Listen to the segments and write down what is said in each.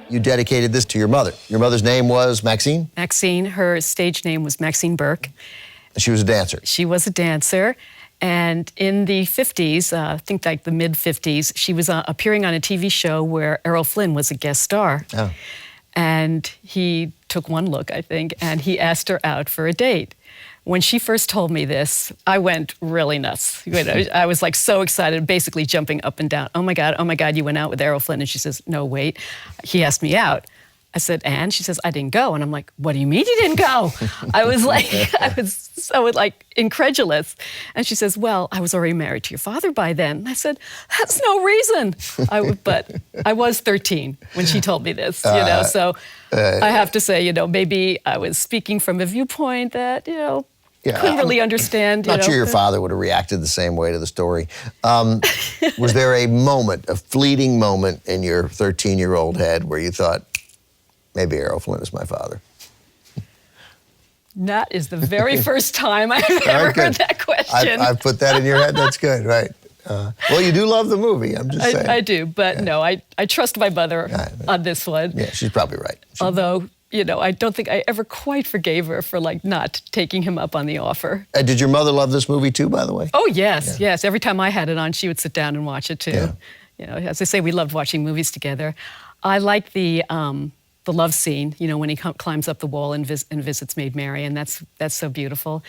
you dedicated this to your mother. Your mother's name was Maxine? Maxine. Her stage name was Maxine Burke. She was a dancer. She was a dancer. And in the 50s, I think like the mid-50s, she was appearing on a TV show where Errol Flynn was a guest star. Oh. And he took one look, I think, and he asked her out for a date. When she first told me this, I went really nuts. I was like so excited, basically jumping up and down. Oh my God, you went out with Errol Flynn. And she says, no, wait, he asked me out. I said, and? She says, I didn't go. And I'm like, what do you mean you didn't go? I was so like incredulous. And she says, well, I was already married to your father by then. And I said, that's no reason. But I was 13 when she told me this, so I have to say, maybe I was speaking from a viewpoint that, couldn't really understand. Not sure your father would have reacted the same way to the story. Was there a fleeting moment in your 13-year-old head where you thought, maybe Errol Flynn is my father? That is the very first time I've ever heard that question. I've put that in your head. That's good, right? Well, you do love the movie, I'm just saying. I do, but no, I trust my mother on this one. Yeah, she's probably right. Although, I don't think I ever quite forgave her for not taking him up on the offer. Did your mother love this movie too, by the way? Oh, yes. Every time I had it on, she would sit down and watch it too. Yeah. As I say, we loved watching movies together. I like the love scene, when he climbs up the wall and visits Maid Mary, and that's so beautiful.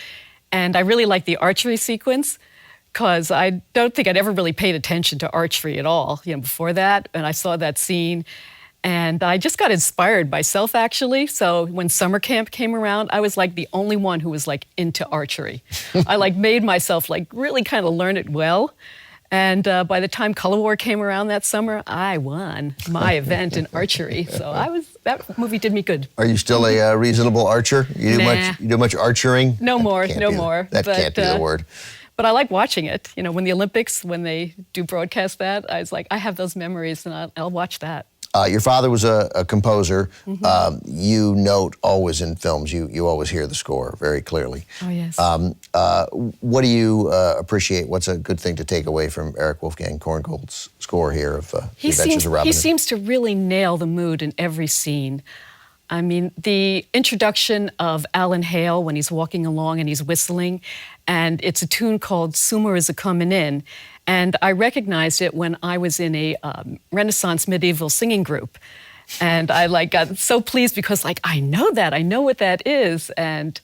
And I really like the archery sequence, because I don't think I'd ever really paid attention to archery at all, before that. And I saw that scene, and I just got inspired myself, actually. So when summer camp came around, I was like the only one who was into archery. I made myself really kind of learn it well. And by the time Color War came around that summer, I won my event in archery. So that movie did me good. Are you still a reasonable archer? You do much archering? No more. That can't be the word. But I like watching it. When the Olympics, when they do broadcast that, I was like, I have those memories, and I'll watch that. Your father was a composer. Mm-hmm. You note always in films, you always hear the score very clearly. Oh, yes. What do you appreciate? What's a good thing to take away from Eric Wolfgang Korngold's score here of The Adventures of Robin Hood? He seems to really nail the mood in every scene. I mean, the introduction of Alan Hale when he's walking along and he's whistling, and it's a tune called Summer Is A-Comin' In. And I recognized it when I was in a Renaissance medieval singing group. And I got so pleased because I know what that is. And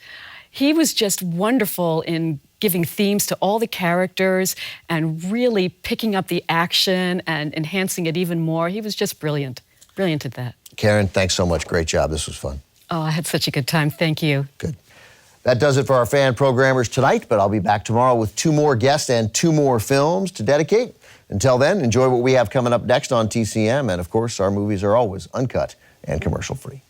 he was just wonderful in giving themes to all the characters and really picking up the action and enhancing it even more. He was just brilliant at that. Karen, thanks so much. Great job. This was fun. Oh, I had such a good time. Thank you. Good. That does it for our fan programmers tonight, but I'll be back tomorrow with 2 more guests and 2 more films to dedicate. Until then, enjoy what we have coming up next on TCM. And of course, our movies are always uncut and commercial-free.